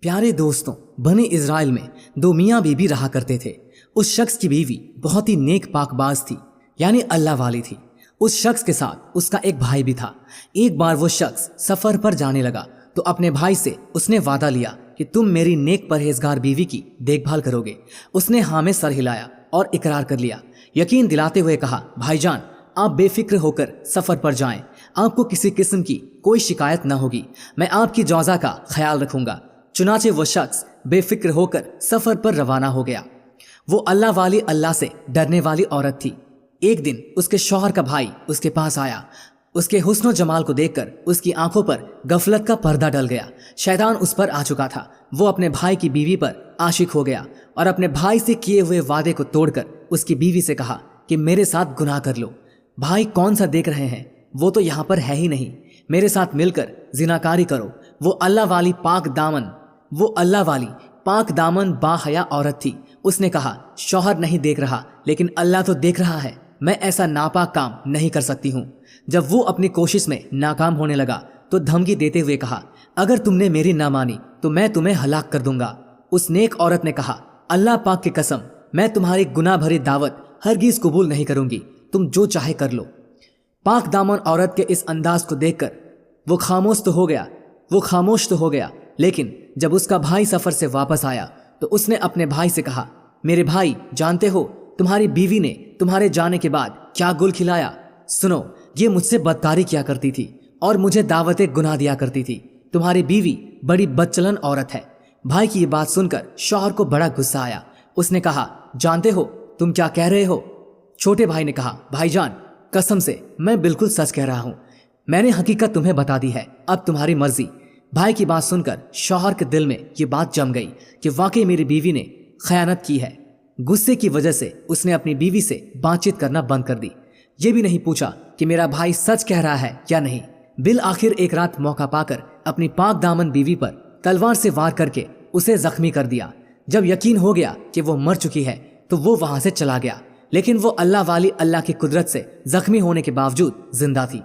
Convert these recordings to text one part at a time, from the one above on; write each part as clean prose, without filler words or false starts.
پیارے دوستوں، بنی اسرائیل میں دو میاں بیوی رہا کرتے تھے۔ اس شخص کی بیوی بہت ہی نیک پاک باز تھی، یعنی اللہ والی تھی۔ اس شخص کے ساتھ اس کا ایک بھائی بھی تھا۔ ایک بار وہ شخص سفر پر جانے لگا تو اپنے بھائی سے اس نے وعدہ لیا کہ تم میری نیک پرہیزگار بیوی کی دیکھ بھال کرو گے۔ اس نے ہاں میں سر ہلایا اور اقرار کر لیا، یقین دلاتے ہوئے کہا، بھائی جان آپ بے فکر ہو کر سفر پر جائیں، آپ کو کسی قسم کی کوئی شکایت نہ ہوگی، میں آپ کی جوزا کا خیال رکھوں گا۔ چنانچہ وہ شخص بے فکر ہو کر سفر پر روانہ ہو گیا۔ وہ اللہ والی، اللہ سے ڈرنے والی عورت تھی۔ ایک دن اس کے شوہر کا بھائی اس کے پاس آیا۔ اس کے حسن و جمال کو دیکھ کر اس کی آنکھوں پر غفلت کا پردہ ڈل گیا۔ شیطان اس پر آ چکا تھا۔ وہ اپنے بھائی کی بیوی پر عاشق ہو گیا اور اپنے بھائی سے کیے ہوئے وعدے کو توڑ کر اس کی بیوی سے کہا کہ میرے ساتھ گناہ کر لو۔ بھائی کون سا دیکھ رہے ہیں؟ وہ تو یہاں پر ہے ہی نہیں، میرے ساتھ مل کر زناکاری کرو۔ وہ اللہ والی پاک دامن با حیا عورت تھی۔ اس نے کہا، شوہر نہیں دیکھ رہا لیکن اللہ تو دیکھ رہا ہے، میں ایسا ناپاک کام نہیں کر سکتی ہوں۔ جب وہ اپنی کوشش میں ناکام ہونے لگا تو دھمکی دیتے ہوئے کہا، اگر تم نے میری نہ مانی تو میں تمہیں ہلاک کر دوں گا۔ اس نیک عورت نے کہا، اللہ پاک کی قسم، میں تمہاری گناہ بھری دعوت ہرگز قبول نہیں کروں گی، تم جو چاہے کر لو۔ پاک دامن عورت کے اس انداز کو دیکھ کر وہ خاموش تو ہو گیا، لیکن جب اس کا بھائی سفر سے واپس آیا تو اس نے اپنے بھائی سے کہا، میرے بھائی جانتے ہو تمہاری بیوی نے تمہارے جانے کے بعد کیا گل کھلایا؟ سنو، یہ مجھ سے بدکاری کیا کرتی تھی اور مجھے دعوت گناہ دیا کرتی تھی۔ تمہاری بیوی بڑی بدچلن عورت ہے۔ بھائی کی یہ بات سن کر شوہر کو بڑا غصہ آیا۔ اس نے کہا، جانتے ہو تم کیا کہہ رہے ہو؟ چھوٹے بھائی نے کہا، بھائی جان قسم سے میں بالکل سچ کہہ رہا ہوں، میں نے حقیقت تمہیں بتا دی ہے، اب تمہاری مرضی۔ بھائی کی بات سن کر شوہر کے دل میں یہ بات جم گئی کہ واقعی میری بیوی نے خیانت کی ہے۔ غصے کی وجہ سے اس نے اپنی بیوی سے بات چیت کرنا بند کر دی۔ یہ بھی نہیں پوچھا کہ میرا بھائی سچ کہہ رہا ہے یا نہیں۔ بالآخر ایک رات موقع پا کر اپنی پاک دامن بیوی پر تلوار سے وار کر کے اسے زخمی کر دیا۔ جب یقین ہو گیا کہ وہ مر چکی ہے تو وہ وہاں سے چلا گیا، لیکن وہ اللہ والی اللہ کی قدرت سے زخمی ہونے کے باوجود زندہ تھی۔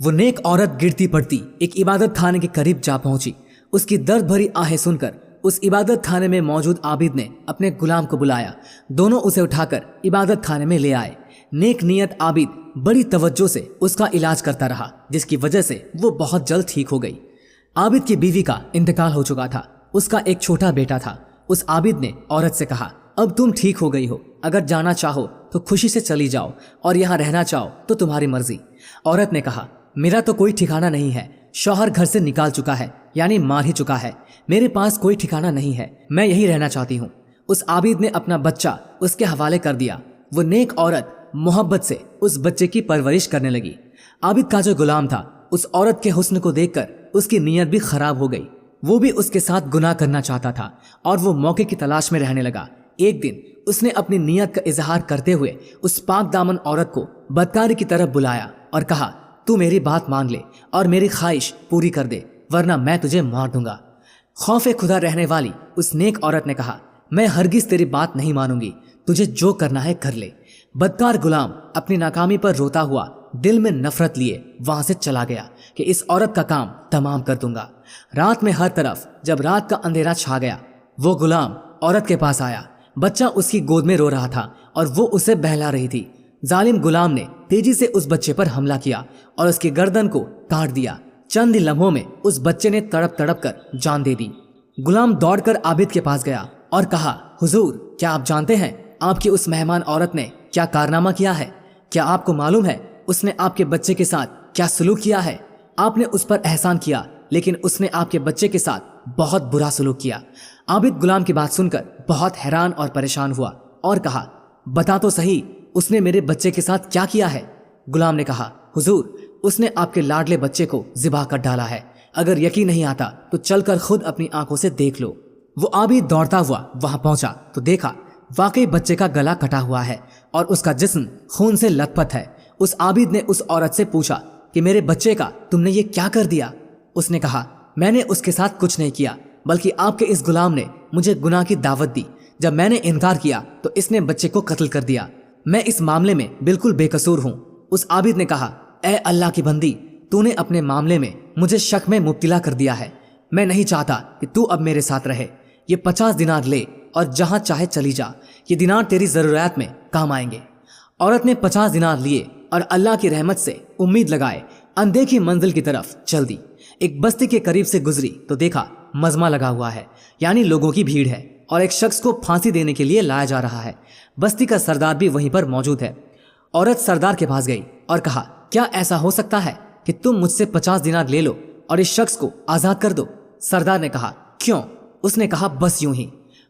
وہ نیک عورت گرتی پڑتی ایک عبادت خانے کے قریب جا پہنچی۔ اس کی درد بھری آہیں سن کر اس عبادت خانے میں موجود عابد نے اپنے غلام کو بلایا۔ دونوں اسے اٹھا کر عبادت خانے میں لے آئے۔ نیک نیت عابد بڑی توجہ سے اس کا علاج کرتا رہا، جس کی وجہ سے وہ بہت جلد ٹھیک ہو گئی۔ عابد کی بیوی کا انتقال ہو چکا تھا، اس کا ایک چھوٹا بیٹا تھا۔ اس عابد نے عورت سے کہا، اب تم ٹھیک ہو گئی ہو، اگر جانا چاہو تو خوشی سے چلی جاؤ اور یہاں رہنا چاہو تو تمہاری مرضی۔ عورت نے کہا، میرا تو کوئی ٹھکانہ نہیں ہے، شوہر گھر سے نکال چکا ہے، یعنی مار ہی چکا ہے، میرے پاس کوئی ٹھکانہ نہیں ہے، میں یہی رہنا چاہتی ہوں۔ اس عابد نے اپنا بچہ اس کے حوالے کر دیا۔ وہ نیک عورت محبت سے اس بچے کی پرورش کرنے لگی۔ عابد کا جو غلام تھا، اس عورت کے حسن کو دیکھ کر اس کی نیت بھی خراب ہو گئی۔ وہ بھی اس کے ساتھ گناہ کرنا چاہتا تھا اور وہ موقع کی تلاش میں رہنے لگا۔ ایک دن اس نے اپنی نیت کا اظہار کرتے ہوئے اس پاک دامن عورت کو بدکاری کی طرف بلایا اور کہا، تو میری بات مان لے اور میری خواہش پوری کر دے، ورنہ میں تجھے مار دوں گا۔ خوف خدا رہنے والی اس نیک عورت نے کہا، میں ہرگز تیری بات نہیں مانوں گی، تجھے جو کرنا ہے کر لے۔ بدکار غلام اپنی ناکامی پر روتا ہوا دل میں نفرت لیے وہاں سے چلا گیا کہ اس عورت کا کام تمام کر دوں گا۔ رات میں ہر طرف جب رات کا اندھیرا چھا گیا، وہ غلام عورت کے پاس آیا۔ بچہ اس کی گود میں رو رہا تھا اور وہ اسے بہلا رہی تھی۔ ظالم غلام نے تیزی سے اس بچے پر حملہ کیا اور اس کی گردن کو کاٹ دیا۔ چند ہی لمحوں میں اس بچے نے تڑپ تڑپ کر جان دے دی۔ غلام دوڑ کر عابد کے پاس گیا اور کہا، حضور کیا آپ جانتے ہیں آپ کی اس مہمان عورت نے کیا کارنامہ کیا ہے؟ کیا آپ کو معلوم ہے اس نے آپ کے بچے کے ساتھ کیا سلوک کیا ہے؟ آپ نے اس پر احسان کیا لیکن اس نے آپ کے بچے کے ساتھ بہت برا سلوک کیا۔ عابد غلام کی بات سن کر بہت حیران اور پریشان ہوا اور کہا، بتا تو صحیح اس نے میرے بچے کے ساتھ کیا کیا ہے؟ غلام نے کہا، حضور اس نے آپ کے لاڈلے بچے کو ذبح کر ڈالا ہے، اگر یقین نہیں آتا تو چل کر خود اپنی آنکھوں سے دیکھ لو۔ وہ عابد دوڑتا ہوا وہاں پہنچا تو دیکھا واقعی بچے کا گلا کٹا ہوا ہے اور اس کا جسم خون سے لت پت ہے۔ اس عابد نے اس عورت سے پوچھا کہ میرے بچے کا تم نے یہ کیا کر دیا؟ اس نے کہا، میں نے اس کے ساتھ کچھ نہیں کیا، بلکہ آپ کے اس غلام نے مجھے گناہ کی دعوت دی۔ جب میں نے انکار کیا تو اس نے بچے کو قتل کر دیا، میں اس معاملے میں بالکل بے قصور ہوں۔ اس عابد نے کہا، اے اللہ کی بندی، تو نے اپنے معاملے میں مجھے شک میں مبتلا کر دیا ہے، میں نہیں چاہتا کہ تو اب میرے ساتھ رہے۔ یہ 50 دینار لے اور جہاں چاہے چلی جا، یہ دینار تیری ضروریات میں کام آئیں گے۔ عورت نے 50 دینار لیے اور اللہ کی رحمت سے امید لگائے اندیکھی منزل کی طرف چل دی۔ ایک بستی کے قریب سے گزری تو دیکھا مجمع لگا ہوا ہے، یعنی لوگوں کی بھیڑ ہے، اور ایک شخص کو پھانسی دینے کے لیے لایا جا رہا ہے۔ بستی کا سردار بھی وہیں پر موجود ہے۔ عورت سردار کے پاس گئی اور کہا، کیا ایسا ہو سکتا ہے کہ تم مجھ سے 50 دینار لے لو اور اس شخص کو آزاد کر دو؟ سردار نے کہا، کیوں؟ اس نے کہا، بس یوں ہی۔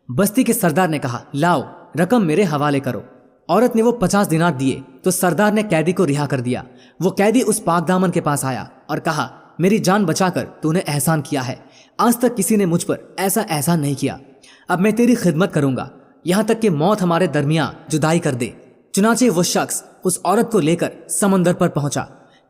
بستی کے سردار نے کہا، لاؤ رقم میرے حوالے کرو۔ عورت نے وہ 50 دینار دیے تو سردار نے قیدی کو رہا کر دیا۔ وہ قیدی اس پاک دامن کے پاس آیا اور کہا، میری جان بچا کر تو نے احسان کیا ہے، آج تک کسی نے مجھ پر ایسا احسان نہیں کیا۔ اب میں تیری خدمت کروں گا یہاں تک کہ موت ہمارے درمیان جدائی کر دے۔ چنانچہ وہ شخص اس عورت کو لے کر سمندر پر پہنچا۔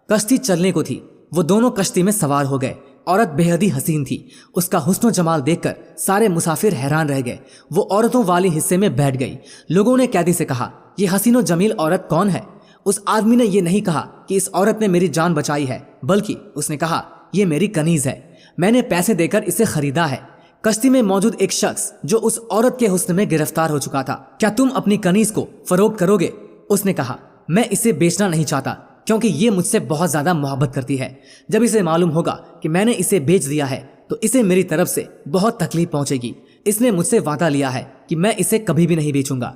کشتی چلنے کو تھی، وہ دونوں کشتی میں سوار ہو گئے۔ عورت بے حد ہی حسین تھی، اس کا حسن و جمال دیکھ کر سارے مسافر حیران رہ گئے۔ وہ عورتوں والی حصے میں بیٹھ گئی۔ لوگوں نے قیدی سے کہا، یہ حسین و جمیل عورت کون ہے؟ اس آدمی نے یہ نہیں کہا کہ اس عورت نے میری جان بچائی ہے، بلکہ اس نے کہا، یہ میری کنیز ہے، میں نے پیسے دے کر اسے خریدا ہے۔ کشتی میں موجود ایک شخص جو اس عورت کے حسن میں گرفتار ہو چکا تھا، کیا تم اپنی کنیز کو فروخت کرو گے؟ اس نے کہا، میں اسے بیچنا نہیں چاہتا کیونکہ یہ مجھ سے بہت زیادہ محبت کرتی ہے۔ جب اسے معلوم ہوگا کہ میں نے اسے بیچ دیا ہے تو اسے میری طرف سے بہت تکلیف پہنچے گی۔ اس نے مجھ سے وعدہ لیا ہے کہ میں اسے کبھی بھی نہیں بیچوں گا۔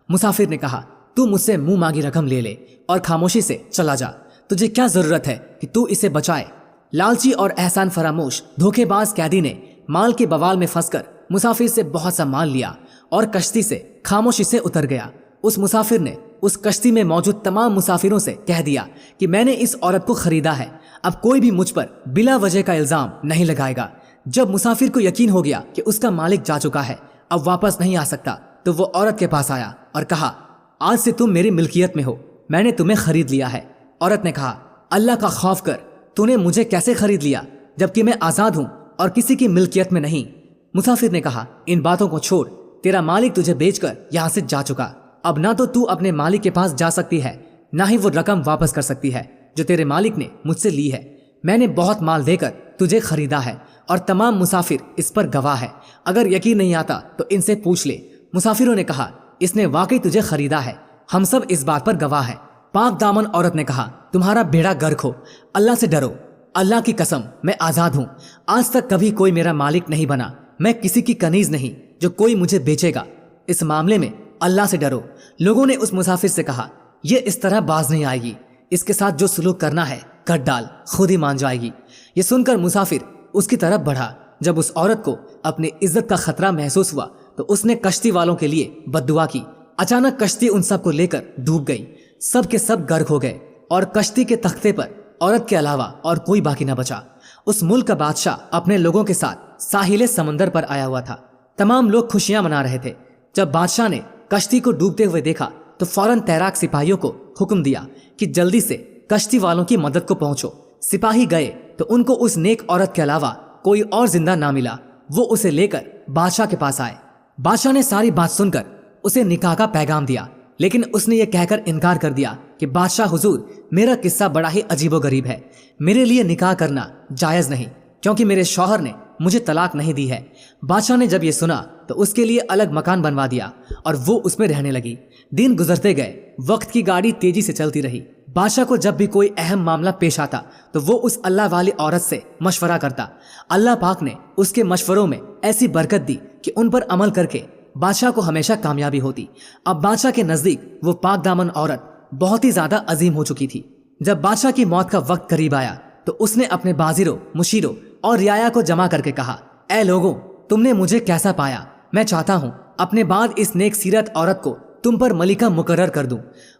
مسافر نے کہا، تو مجھ سے منہ مانگی رقم لے لے اور خاموشی سے چلا جا، تجھے کیا ضرورت ہے کہ تو اسے بچائے؟ لالچی اور احسان فراموش دھوکے باز قیدی نے مال کے بوال میں پھنس کر مسافر سے بہت سا مال لیا اور کشتی سے خاموشی سے اتر گیا۔ اس مسافر نے اس کشتی میں موجود تمام مسافروں سے کہہ دیا کہ میں نے اس عورت کو خریدا ہے، اب کوئی بھی مجھ پر بلا وجہ کا الزام نہیں لگائے گا۔ جب مسافر کو یقین ہو گیا کہ اس کا مالک جا چکا ہے، اب واپس نہیں آ سکتا، تو وہ عورت کے پاس آیا اور کہا، آج سے تم میری ملکیت میں ہو، میں نے تمہیں خرید لیا ہے۔ عورت نے کہا، اللہ کا خوف کر، تو نے مجھے کیسے خرید لیا جبکہ میں آزاد ہوں اور کسی کی ملکیت میں نہیں؟ مسافر نے کہا، ان باتوں کو چھوڑ، تیرا مالک تجھے بیچ کر یہاں سے جا چکا، اب نہ تو اپنے مالک کے پاس جا سکتی ہے، نہ ہی وہ رقم واپس کر سکتی ہے جو تیرے مالک نے مجھ سے لی ہے۔ میں نے بہت مال دے کر تجھے خریدا ہے اور تمام مسافر اس پر گواہ ہے، اگر یقین نہیں آتا تو ان سے پوچھ لے۔ مسافروں نے کہا، اس نے واقعی تجھے خریدا ہے، ہم سب اس بات پر گواہ ہیں۔ پاک دامن عورت نے کہا، تمہارا بیڑا گرک ہو، اللہ سے ڈرو، اللہ کی قسم میں آزاد ہوں، آج تک کبھی کوئی میرا مالک نہیں بنا، میں کسی کی کنیز نہیں جو کوئی مجھے بیچے گا، اس معاملے میں اللہ سے ڈرو۔ لوگوں نے اس مسافر سے کہا، یہ اس طرح باز نہیں آئے گی، اس کے ساتھ جو سلوک کرنا ہے کر ڈال، خود ہی مان جائے گی۔ یہ سن کر مسافر اس کی طرف بڑھا۔ جب اس عورت کو اپنی عزت کا خطرہ محسوس ہوا تو اس نے کشتی والوں کے لیے بد دعا کی۔ اچانک کشتی ان سب کو لے کر ڈوب گئی، سب کے سب غرق ہو گئے اور کشتی کے تختے پر عورت کے علاوہ اور کوئی باقی نہ بچا۔ اس ملک کا بادشاہ اپنے لوگوں کے ساتھ ساحل سمندر پر آیا ہوا تھا، تمام لوگ خوشیاں منا رہے تھے۔ جب بادشاہ نے کشتی کو ڈوبتے ہوئے دیکھا تو فوراً تیراک سپاہیوں کو حکم دیا کہ جلدی سے کشتی والوں کی مدد کو پہنچو۔ سپاہی گئے تو ان کو اس نیک عورت کے علاوہ کوئی اور زندہ نہ ملا۔ وہ اسے لے کر بادشاہ کے پاس آئے۔ بادشاہ نے ساری بات سن کر اسے نکاح کا پیغام دیا، لیکن اس نے یہ کہہ کر انکار کر دیا کہ بادشاہ حضور، میرا قصہ بڑا ہی عجیب و غریب ہے، میرے لیے نکاح کرنا جائز نہیں کیونکہ میرے شوہر نے مجھے طلاق نہیں دی ہے۔ بادشاہ نے جب یہ سنا تو اس کے لیے الگ مکان بنوا دیا اور وہ اس میں رہنے لگی۔ دن گزرتے گئے، وقت کی گاڑی تیزی سے چلتی رہی۔ بادشاہ کو جب بھی کوئی اہم معاملہ پیش آتا تو وہ اس اللہ والی عورت سے مشورہ کرتا۔ اللہ پاک نے اس کے مشوروں میں ایسی برکت دی کہ ان پر عمل کر کے بادشاہ کو ہمیشہ کامیابی ہوتی۔ اب بادشاہ کے نزدیک وہ پاک دامن عورت بہت ہی زیادہ عظیم ہو چکی تھی۔ جب بادشاہ کی موت کا وقت قریب آیا تو اس نے اپنے بازروں، مشیروں اور رعایا کو جمع کر کے کہا، اے لوگوں، تم نے مجھے کیسا پایا؟ میں چاہتا ہوں اپنے بعد اس نیک سیرت عورت کو تم پر ملکہ مقرر کر دوں۔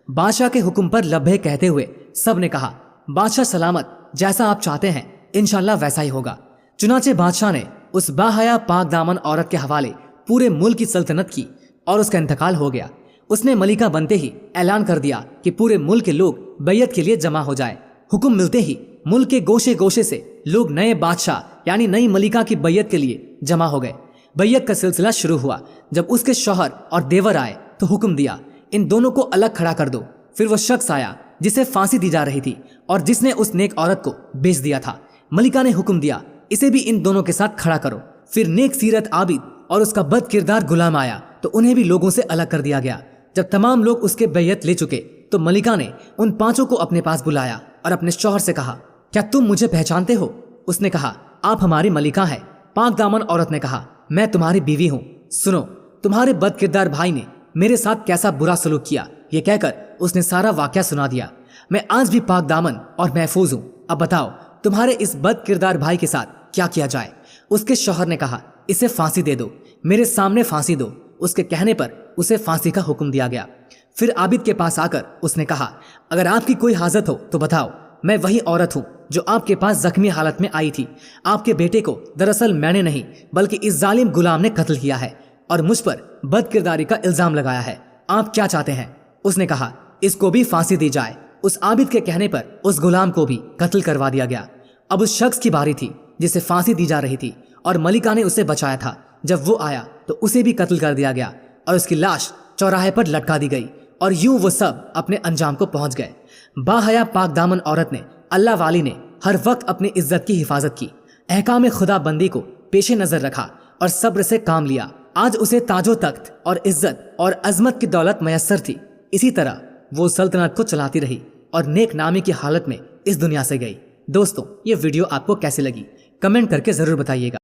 بادشاہ کے حکم پر لبے کہتے ہوئے سب نے کہا، بادشاہ سلامت، جیسا آپ چاہتے ہیں انشاءاللہ ویسا ہی ہوگا۔ چنانچہ بادشاہ نے اس باحیا پاک دامن عورت کے حوالے پورے ملک کی سلطنت کی اور اس کا انتقال ہو گیا۔ اس نے ملکہ بنتے ہی اعلان کر دیا کہ پورے ملک کے لوگ بیعت کے لیے جمع ہو جائے۔ حکم ملتے ہی ملک کے گوشے گوشے سے لوگ نئے بادشاہ یعنی نئی ملکہ کی بیعت کے لیے جمع ہو گئے۔ بیعت کا سلسلہ شروع ہوا۔ جب اس کے شوہر اور دیور آئے تو حکم دیا، ان دونوں کو الگ کھڑا کر دو۔ پھر وہ شخص آیا جسے پھانسی دی جا رہی تھی اور جس نے اس نیک عورت کو بیچ دیا تھا۔ ملکہ نے حکم دیا، اسے بھی ان دونوں کے ساتھ کھڑا کرو۔ پھر نیک سیرت عابد اور اس کا بد کردار غلام آیا تو انہیں بھی لوگوں سے الگ کر دیا گیا۔ جب تمام لوگ اس کے بیعت لے چکے تو ملکہ نے ان پانچوں کو اپنے پاس بلایا اور اپنے شوہر سے کہا، کیا تم مجھے پہچانتے ہو؟ اس نے کہا، آپ ہماری ملکہ ہیں۔ پاک دامن عورت نے کہا، میں تمہاری بیوی ہوں۔ سنو، تمہارے بد کردار بھائی نے میرے ساتھ کیسا برا سلوک کیا۔ یہ کہہ کر اس نے سارا واقعہ سنا دیا۔ میں آج بھی پاک دامن اور محفوظ ہوں۔ اب بتاؤ تمہارے اس بد کردار بھائی کے ساتھ کیا کیا جائے؟ اس کے شوہر نے کہا، اسے پھانسی دے دو، میرے سامنے پھانسی دو۔ اس کے کہنے پر اسے پھانسی کا حکم دیا گیا۔ پھر عابد کے پاس آ کر اس نے کہا، اگر آپ کی کوئی حاجت ہو تو بتاؤ، میں وہی عورت ہوں جو آپ کے پاس زخمی حالت میں آئی تھی۔ آپ کے بیٹے کو دراصل میں نے نہیں بلکہ اس ظالم غلام نے قتل کیا ہے اور مجھ پر بد کرداری کا الزام لگایا ہے۔ آپ کیا چاہتے ہیں؟ اس نے کہا، اس کو بھی پھانسی دی جائے۔ اس عابد کے کہنے پر اس غلام کو بھی قتل کروا دیا گیا۔ اب اس شخص کی باری تھی جسے پھانسی دی جا رہی تھی اور ملکہ نے اسے بچایا تھا۔ جب وہ آیا تو اسے بھی قتل کر دیا گیا اور اس کی لاش چوراہے پر لٹکا دی گئی، اور یوں وہ سب اپنے انجام کو پہنچ گئے۔ باحیا پاک دامن عورت نے، اللہ والی نے ہر وقت اپنی عزت کی حفاظت کی، احکام خدا بندی کو پیش نظر رکھا اور صبر سے کام لیا۔ آج اسے تاج و تخت اور عزت اور عظمت کی دولت میسر تھی۔ اسی طرح وہ سلطنت کو چلاتی رہی اور نیک نامی کی حالت میں اس دنیا سے گئی۔ دوستوں، یہ ویڈیو آپ کو کیسے لگی؟ کمنٹ کر کے ضرور بتائیے گا۔